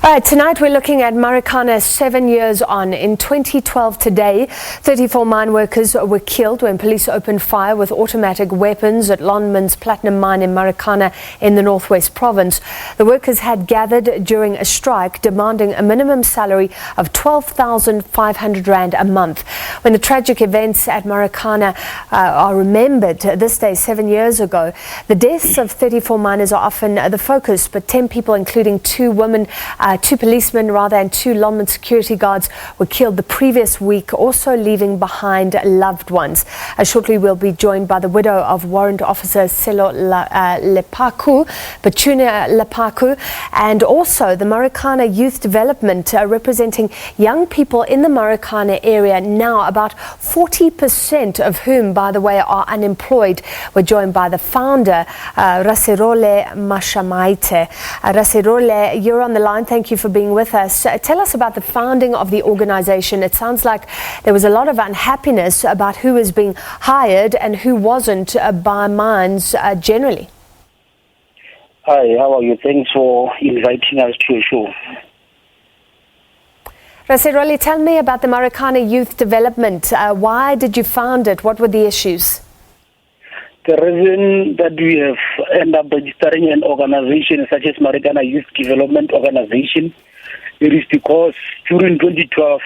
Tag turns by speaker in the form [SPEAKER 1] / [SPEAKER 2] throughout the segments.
[SPEAKER 1] All right, tonight we're looking at Marikana 7 years on. In 2012 today, 34 mine workers were killed when police opened fire with automatic weapons at Lonmin's platinum mine in Marikana in the Northwest Province. The workers had gathered during a strike demanding a minimum salary of 12,500 Rand a month. When the tragic events at Marikana are remembered this day 7 years ago, the deaths of 34 miners are often the focus, but 10 people, including two policemen and two Lonmin security guards were killed the previous week, also leaving behind loved ones. Shortly we'll be joined by the widow of warrant officer Sello Lepaaku, Petunia Lepaaku, and also the Marikana Youth Development representing young people in the Marikana area now, about 40% of whom, by the way, are unemployed. We're joined by the founder, Raserole Mashamaite. Raserole, you're on the line. Thank you for being with us. Tell us about the founding of the organization. It sounds like there was a lot of unhappiness about who was being hired and who wasn't by mines generally.
[SPEAKER 2] Hi, how are you? Thanks for inviting us to your show.
[SPEAKER 1] Raserole, tell me about the Marikana Youth Development. Why did you found it? What were the issues?
[SPEAKER 2] The reason that we have ended up registering an organization such as Marikana Youth Development Organization, it is because during 2012,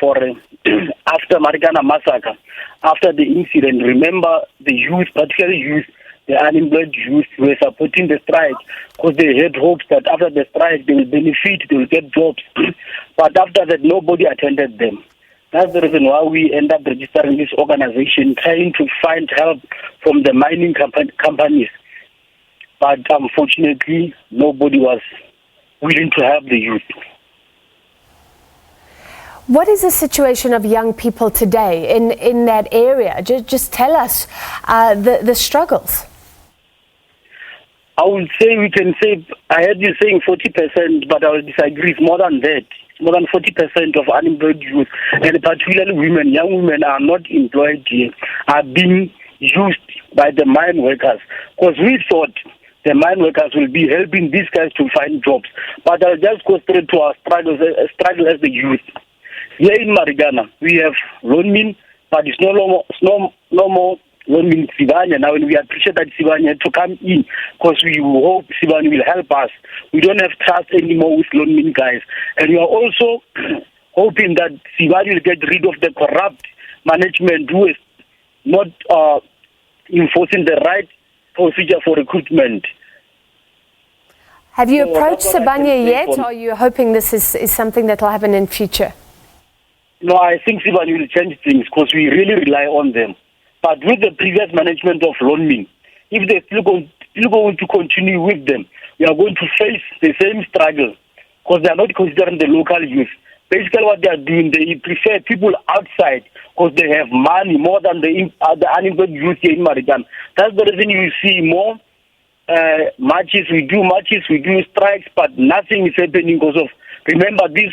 [SPEAKER 2] after Marikana massacre, after the incident, remember the youth, particularly youth, the unemployed youth, were supporting the strike because they had hopes that after the strike they will benefit, they will get jobs. But after that, nobody attended them. That's the reason why we end up registering this organization, trying to find help from the mining companies. But unfortunately, nobody was willing to help the youth.
[SPEAKER 1] What is the situation of young people today in that area? Just tell us the struggles.
[SPEAKER 2] I would say we can say, I heard you saying 40%, but I will disagree. It's more than that. More than 40% of unemployed youth, and particularly women, young women are not employed here, are being used by the mine workers. Because we thought the mine workers will be helping these guys to find jobs. But I'll just go straight to our struggle as the youth. Here in Marikana, we have Lonmin, but it's no more Lonmin Sibanye. Now, we appreciate that Sibanye had to come in because we hope Sibanye will help us. We don't have trust anymore with Lonmin guys. And we are also hoping that Sibanye will get rid of the corrupt management who is not enforcing the right procedure for recruitment.
[SPEAKER 1] Have you approached Sibanye yet, or are you hoping this is something that will happen in future?
[SPEAKER 2] No, I think Sibanye will change things because we really rely on them. But with the previous management of Lonmin, if they're still going to continue with them, we are going to face the same struggle because they are not considering the local youth. Basically what they are doing, they prefer people outside because they have money more than the unemployed youth here in Marikana. That's the reason you see more marches, we do strikes, but nothing is happening because of, remember these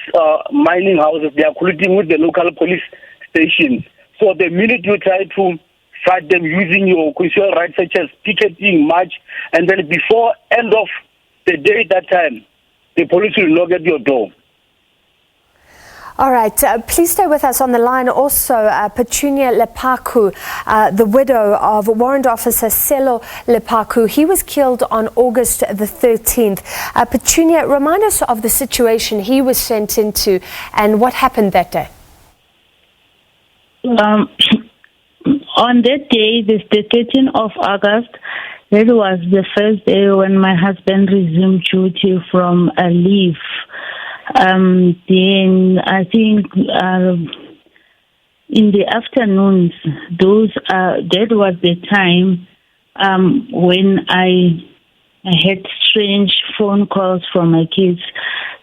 [SPEAKER 2] mining houses, they are colluding with the local police stations. So the minute you try to fight them using your constitutional rights such as picketing, march, and then before end of the day that time, the police will knock at your door.
[SPEAKER 1] All right, please stay with us on the line. Also, Petunia Lepaaku, the widow of warrant officer Sello Lepaaku. He was killed on August the 13th. Petunia, remind us of the situation he was sent into and what happened that day.
[SPEAKER 3] On that day, the 13th of August, that was the first day when my husband resumed duty from a leave. Then I think in the afternoons, that was the time when I had strange phone calls from my kids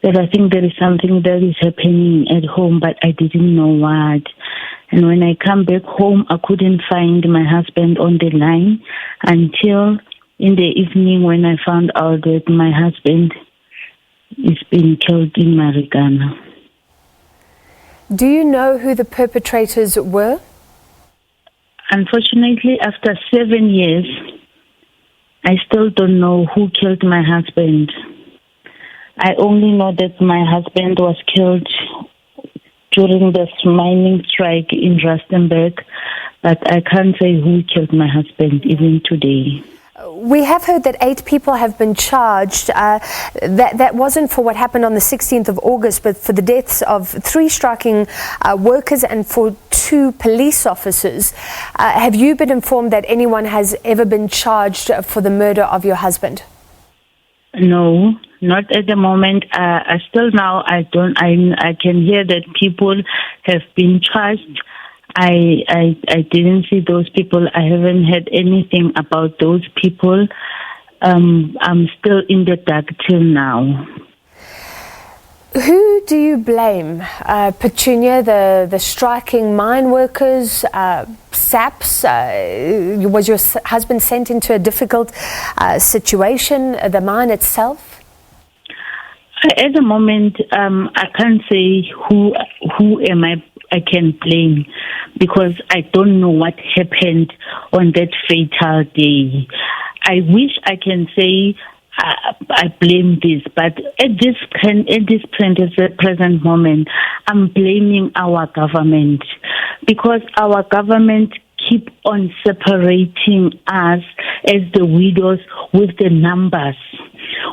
[SPEAKER 3] that I think there is something that is happening at home, but I didn't know what. And when I come back home, I couldn't find my husband on the line until in the evening when I found out that my husband is being killed in Marikana.
[SPEAKER 1] Do you know who the perpetrators were?
[SPEAKER 3] Unfortunately, after 7 years, I still don't know who killed my husband. I only know that my husband was killed during this mining strike in Rustenburg, but I can't say who killed my husband even today.
[SPEAKER 1] We have heard that 8 people have been charged. That wasn't for what happened on the 16th of August, but for the deaths of 3 striking workers and for 2 police officers. Have you been informed that anyone has ever been charged for the murder of your husband?
[SPEAKER 3] No, not at the moment. Still now, I can hear that people have been charged. I didn't see those people. I haven't heard anything about those people. I'm still in the dark till now.
[SPEAKER 1] Who do you blame? Petunia, the striking mine workers, SAPS? Was your husband sent into a difficult situation, the mine itself?
[SPEAKER 3] At the moment, I can't say who I can blame, because I don't know what happened on that fatal day. I wish I can say I blame this, but at this present moment, I'm blaming our government, because our government keep on separating us as the widows with the numbers,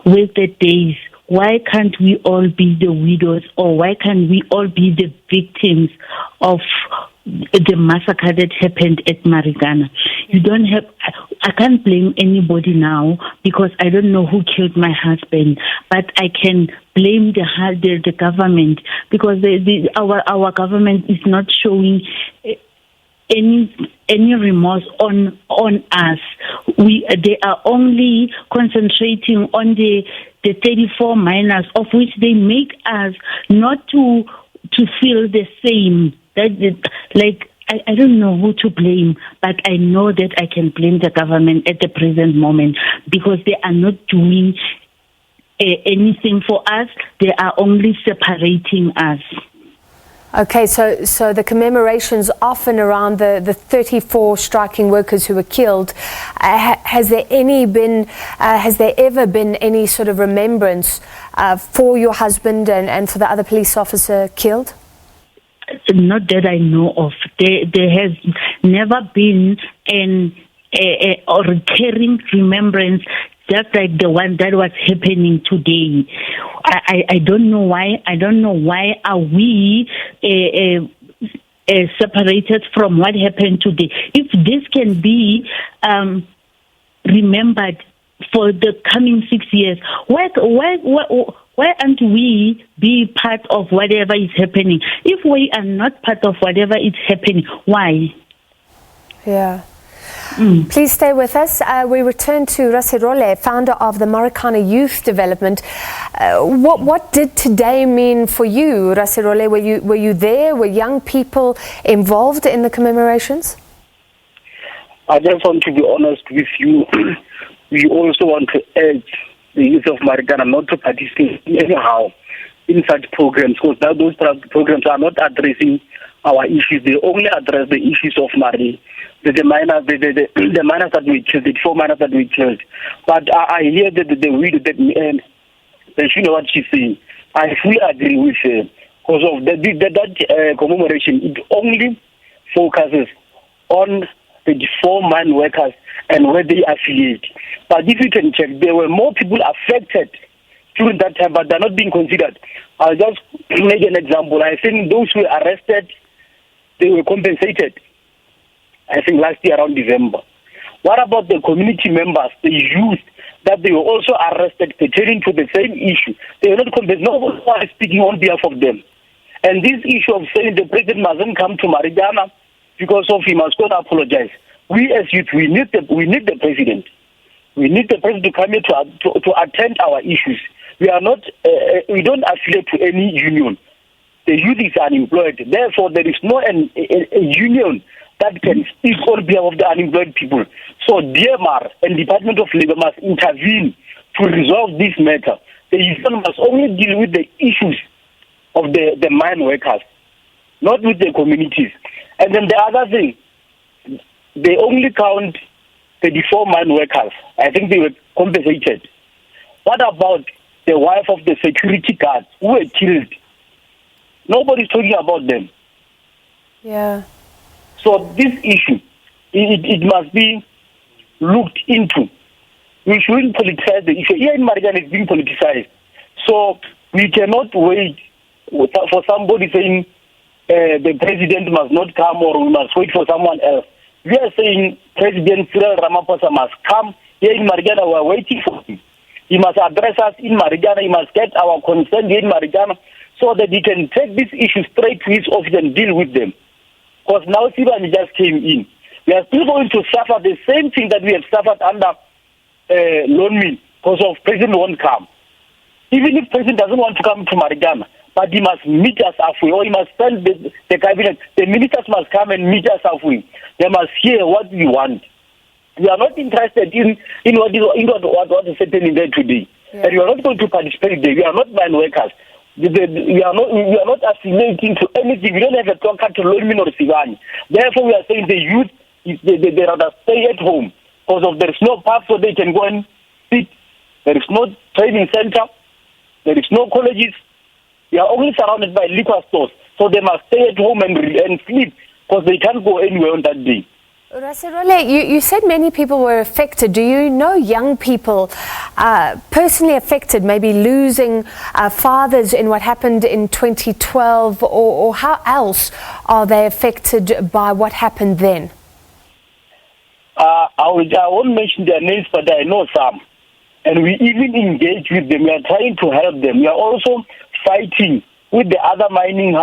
[SPEAKER 3] with the days. Why can't we all be the widows, or why can't we all be the victims of the massacre that happened at Marikana? I can't blame anybody now, because I don't know who killed my husband, but I can blame the government, because our government is not showing any remorse on us. They are only concentrating on the 34 miners, of which they make us not to feel the same. I don't know who to blame, but I know that I can blame the government at the present moment, because they are not doing anything for us. They are only separating us.
[SPEAKER 1] Okay, so the commemorations often around the 34 striking workers who were killed. Has there ever been any sort of remembrance for your husband and for the other police officer killed?
[SPEAKER 3] Not that I know of. There has never been a recurring remembrance, just like the one that was happening today. I don't know why. I don't know why are we separated from what happened today. If this can be remembered for the coming 6 years, why aren't we be part of whatever is happening? If we are not part of whatever is happening, why?
[SPEAKER 1] Yeah. Please stay with us. We return to Raserole, founder of the Marikana Youth Development. What did today mean for you, Raserole? Were you there? Were young people involved in the commemorations?
[SPEAKER 2] I just want to be honest with you. We also want to urge the youth of Marikana not to participate anyhow in such programs, because those programs are not addressing our issues. They only address the issues of the miners, the miners that we killed, the 4 miners that we killed. But I hear that the widow, that she know what she's saying. I fully agree with her, because of that commemoration. It only focuses on the 4 mine workers and where they affiliate. But if you can check, there were more people affected during that time, but they're not being considered. I'll just make an example. I think those who were arrested, they were compensated, I think last year around December. What about the community members, the youth, that they were also arrested pertaining to the same issue? They were not compensated. No one is speaking on behalf of them. And this issue of saying the president mustn't come to Marikana because of he must go to apologize. We as youth, we need the president. We need the president to come here to attend our issues. We are not, we don't affiliate to any union. The youth is unemployed. Therefore, there is no a union that can speak on behalf of the unemployed people. So DMR and Department of Labor must intervene to resolve this matter. The union must only deal with the issues of the mine workers, not with the communities. And then the other thing, they only count 34 mine workers. I think they were compensated. What about the wife of the security guards who were killed. Nobody's talking about them.
[SPEAKER 1] Yeah.
[SPEAKER 2] So this issue, it must be looked into. We shouldn't politicize the issue. Here in Marikana, it's being politicized. So we cannot wait for somebody saying the president must not come or we must wait for someone else. We are saying President Cyril Ramaphosa must come. Here in Marikana, we are waiting for him. He must address us in Marikana. He must get our concern here in Marikana so that he can take this issue straight to his office and deal with them. Because now Sibani just came in. We are still going to suffer the same thing that we have suffered under Lonmin because of President won't come. Even if President doesn't want to come to Marikana, but he must meet us halfway, or he must send the cabinet. The ministers must come and meet us halfway. They must hear what we want. We are not interested in what is happening there today. Yeah. And we are not going to participate there. We are not mine workers. We are not affiliating to anything. We don't have a talker to Lonmin or Sivani. Therefore, we are saying the youth, they rather stay at home because of there is no path so they can go and sit. There is no training center. There is no colleges. We are only surrounded by liquor stores. So they must stay at home and sleep because they can't go anywhere on that day.
[SPEAKER 1] Rasirole, you said many people were affected. Do you know young people personally affected, maybe losing fathers in what happened in 2012, or how else are they affected by what happened then?
[SPEAKER 2] I won't mention their names, but I know some. And we even engage with them. We are trying to help them. We are also fighting with the other mining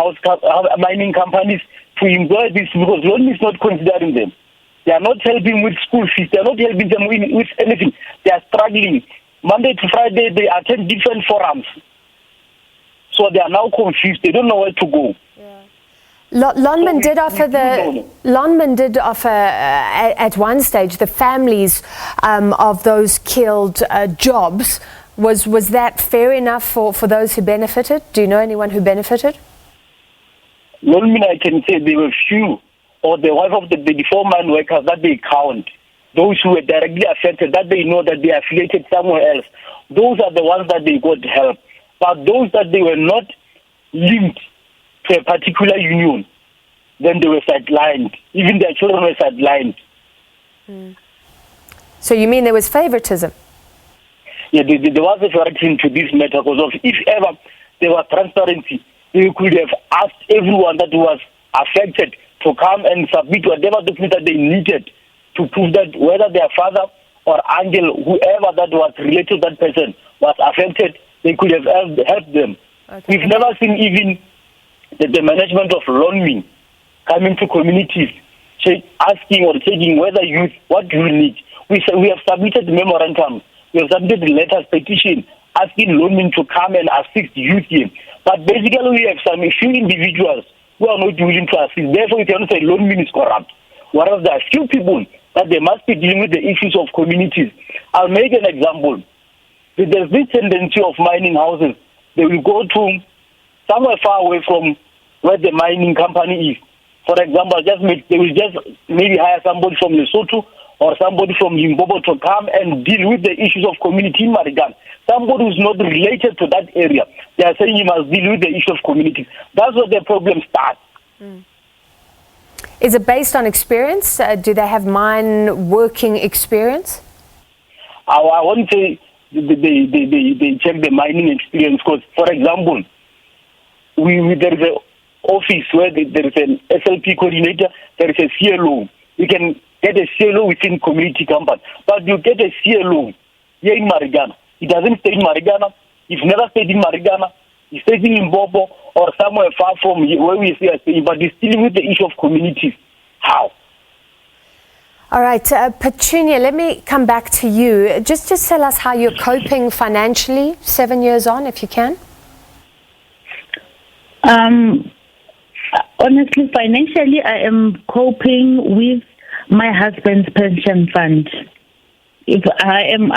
[SPEAKER 2] companies to employ this because Lonmin is not considering them. They are not helping with school fees. They are not helping them with anything. They are struggling. Monday to Friday, they attend different forums. So they are now confused. They don't know where to go.
[SPEAKER 1] Yeah. Lonmin did offer at one stage the families of those killed jobs. Was that fair enough for those who benefited? Do you know anyone who benefited?
[SPEAKER 2] Lonmin, I can say there were few, or the wife of the 34 mine workers that they count. Those who were directly affected, that they know that they are affiliated somewhere else. Those are the ones that they got help. But those that they were not linked to a particular union, then they were sidelined. Even their children were sidelined.
[SPEAKER 1] Mm. So you mean there was favoritism?
[SPEAKER 2] Yeah, there was a favoritism to this matter because if ever there was transparency, they could have asked everyone that was affected to come and submit whatever document that they needed to prove that whether their father or uncle, whoever that was related to that person was affected, they could have helped them. Okay. We've never seen even the management of Lonmin coming to communities, asking or checking whether youth, what do you need. We have submitted memorandums, we have submitted letters, petition, asking Lonmin to come and assist youth here. But basically we have some few individuals who are not willing to assist. Therefore, we cannot say Lonmin is corrupt. Whereas there are few people that they must be dealing with the issues of communities. I'll make an example. There's this tendency of mining houses. They will go to somewhere far away from where the mining company is. For example, they will just maybe hire somebody from Lesotho or somebody from Limpopo to come and deal with the issues of community in Marikana. Somebody who's not related to that area. They are saying you must deal with the issue of community. That's where the problem starts.
[SPEAKER 1] Mm. Is it based on experience? Do they have mine working experience?
[SPEAKER 2] I won't say they check the mining experience because, for example, there is an office where there is an SLP coordinator, there is a CLO. You can get a CLO within community company, but you get a CLO here in Marikana. It doesn't stay in Marikana. It's never stayed in Marikana. It's staying in Limpopo or somewhere far from where we are staying, but it's dealing with the issue of communities. How?
[SPEAKER 1] All right, Petunia, let me come back to you. Just tell us how you're coping financially 7 years on, if you can.
[SPEAKER 3] Honestly, financially, I am coping with my husband's pension fund. I'm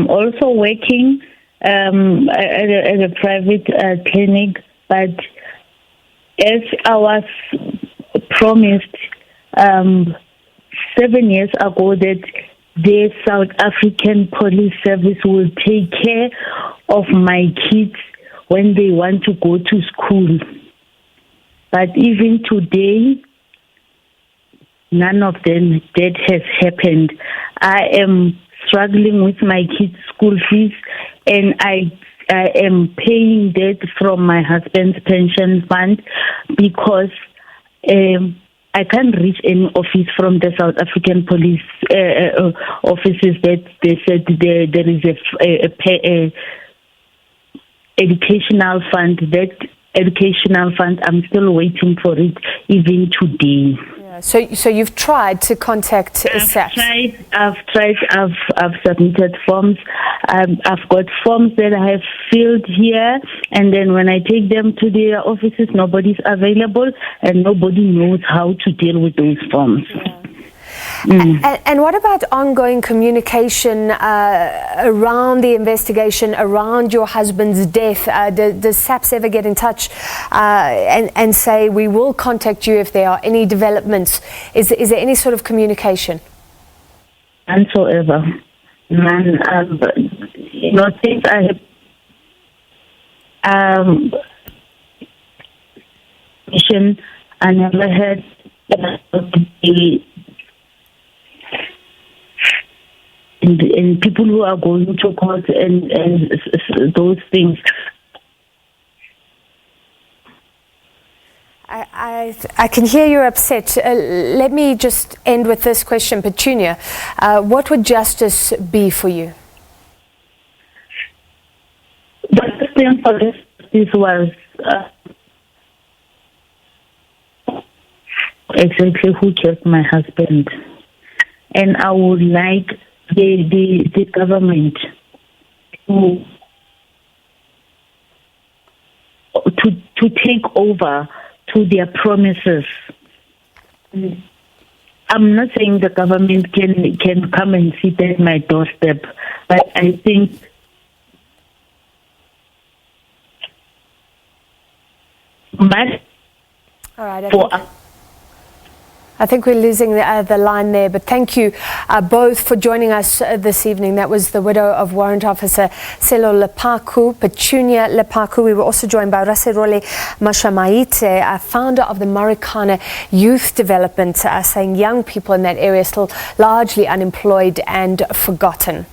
[SPEAKER 3] also working at a private clinic, but as I was promised 7 years ago that the South African Police Service will take care of my kids when they want to go to school. But even today, none of them, that has happened. I am struggling with my kids' school fees, and I am paying that from my husband's pension fund because I can't reach any office from the South African police offices that they said there is a educational fund. That educational fund, I'm still waiting for it even today.
[SPEAKER 1] Yeah. So you've tried to contact SABC?
[SPEAKER 3] I've submitted forms. I've got forms that I have filled here, and then when I take them to their offices, nobody's available and nobody knows how to deal with those forms.
[SPEAKER 1] Yeah. And what about ongoing communication around the investigation, around your husband's death? Does SABC ever get in touch and say, we will contact you if there are any developments? Is there any sort of communication?
[SPEAKER 3] None whatsoever. None. Since I have I never had and people who are going to court and those things.
[SPEAKER 1] I can hear you're upset. Let me just end with this question, Petunia. What would justice be for you?
[SPEAKER 3] The first thing for this was exactly who killed my husband. And I would like the government to take over to their promises. I'm not saying the government can come and sit at my doorstep, but I think
[SPEAKER 1] all right. I think we're losing the line there, but thank you both for joining us this evening. That was the widow of Warrant Officer Sello Lepaaku, Petunia Lepaaku. We were also joined by Raserole Mashamaite, founder of the Marikana Youth Development, saying young people in that area are still largely unemployed and forgotten.